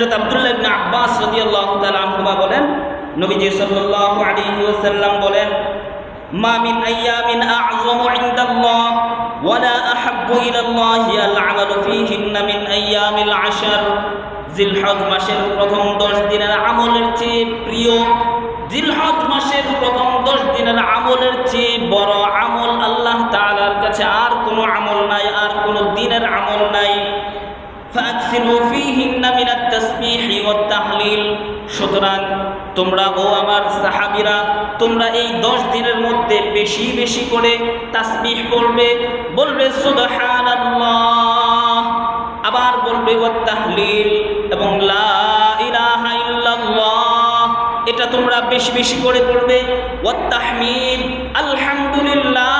হযরত আব্দুল্লাহ ইবনে আব্বাস রাদিয়াল্লাহু তাআলা আনহুমা বলেন, নবীজি সাল্লাল্লাহু আলাইহি ওয়াসাল্লাম বলেন, মা মিন আইয়ামিন আ'যামু ইনদাল্লাহ ওয়া লা আহাব্বু ইলাল্লাহি আল-'আমালু ফীহিন্না মিন আইয়ামিল 'আশর। জিলহজ মাসের প্রথম 10 দিনের আমলের চেয়ে প্রিয়, জিলহজ মাসের প্রথম 10 দিনের আমলের চেয়ে বড় আমল আল্লাহ তাআলার কাছে আর কোনো আমল নাই, আর কোনো দিনের আমল নাই। ফাকসিরু ফীহিন্না মিনাত তাসবিহি ওয়াত তাহলিল। সুতরাং তোমরা ও আমার সাহাবীরা, তোমরা এই 10 দিনের মধ্যে বেশি বেশি করে তাসবিহ পড়বে, বলবে সুবহানাল্লাহ, আবার বলবে ওয়াত তাহলিল এবং লা ইলাহা ইল্লাল্লাহ, এটা তোমরা বেশি বেশি করে পড়বে। ওয়াত তাহমিদ, আলহামদুলিল্লাহ,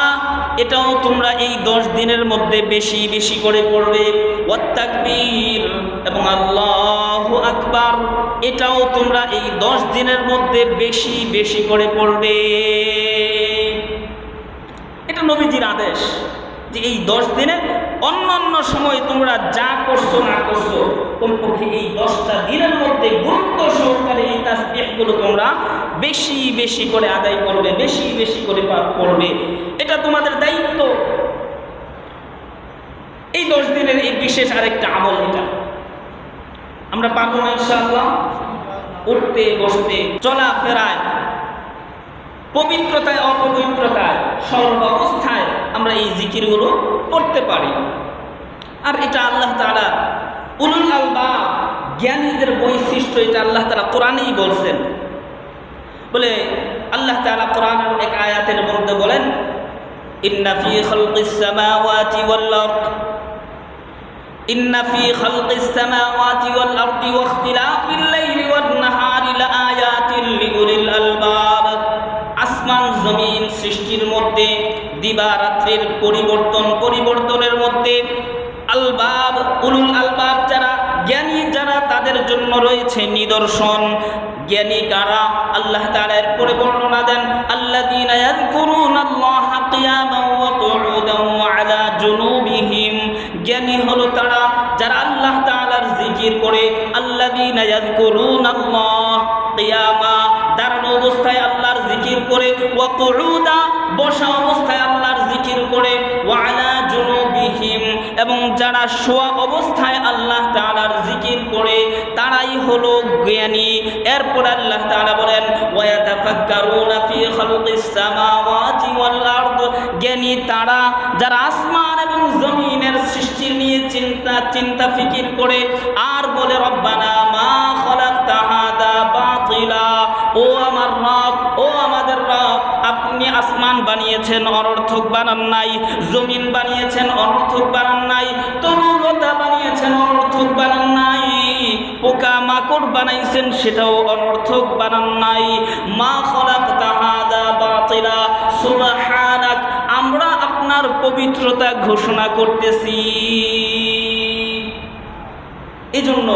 এটাও তোমরা এই 10 দিনের মধ্যে বেশি বেশি করে পড়বে। ওয়াত তাকবীর এবং আল্লাহু আকবার, এটাও তোমরা এই 10 দিনের মধ্যে বেশি বেশি করে পড়বে। এটা নবীজির আদেশ যে এই 10 দিনে অন্যান্য সময় তোমরা যা করছো না করছো, কমপক্ষে এই 10টা দিনের মধ্যে গুরুত্ব সহকারে এই তাসবিহগুলো তোমরা বেশি বেশি করে আদায় করবে, বেশি বেশি করে পড়বে। এটা তোমাদের দায়িত্ব। এই 10 দিনের এই বিশেষ আরেকটা আমল, এটা আমরা পারবো না ইনশাআল্লাহ। উঠতে বসতে চলাফেরায়, পবিত্রতায় অপবিত্রতায়, সর্ব অবস্থায় আমরা এই জিকিরগুলো পড়তে পারি। আর এটা আল্লাহ তাআলা উলুল আলবাব, জ্ঞানীদের বৈশিষ্ট্য, এটা আল্লাহ তাআলা কোরআনেই বলছেন। বলে আল্লাহ তাআলা কোরআনের এক আয়াতের মধ্যে বলেন, ইন্না ফী খালকিস সামাওয়াতি ওয়াল আরদ, ইন্না ফী খালকিস সামাওয়াতি ওয়াল আরদি ওয়া ইখতিলাফিল লাইলি ওয়ান নাহারি লাআয়াতিন লিউলিল আলবাব। আসমান জমিন সৃষ্টির মধ্যে, দিবা রাত্রির পরিবর্তনের মধ্যে আলবাব, উলুল আলবাব যারা, জ্ঞানী যারা, তাদের জন্য রয়েছে নিদর্শন। জ্ঞানী কারা? আল্লাহ তাআলা এর পরে বর্ণনা দেন, আল্লাযীনা ইয়াযকুরুনাল্লাহা কিয়ামান ওয়া কুউদান ওয়া আলা জুনুবিহিম। জ্ঞানী হলো তারা যারা আল্লাহ তাআলার জিকির করে। আল্লাযীনা ইয়াযকুরুনাল্লাহ কিয়ামা, দাঁড়ানো অবস্থায় আল্লাহর জিকির করে, ওয়া কুউদা, বসা অবস্থায় আল্লাহর জিকির করে, ওয়া আলা জুনুবিহিম, এবং যারা শোয়া অবস্থায় আল্লাহ তাআলার জিকির করে, তারাই হলো জ্ঞানী। এরপর আল্লাহ তাআলা বলেন, ওয়া ইয়াতাফাক্কারুনা ফী খালকিস সামাওয়াতি ওয়াল আরদ। জ্ঞানী তারা যারা আসমান এবং জমিনের সৃষ্টি নিয়ে চিন্তা ফিকির করে, আর বলে রব্বানা মা খালাকতা হাযা বাতিলা, ও আমার রব, ও আমাদের রব, আপনি আসমান বানিয়েছেন, অনর্থক বানান নাই। জমিন বানিয়েছেন, অনর্থক বানান নাই। তরুলতা বানিয়েছেন, অনর্থক বানান নাই। পোকা মাকড় বানাইছেন, সেটাও অনর্থক বানান নাই। মা খালাকতা হাযা বাতিলা সুবহানাক, আমরা আপনার পবিত্রতা ঘোষণা করতেছি। এজন্য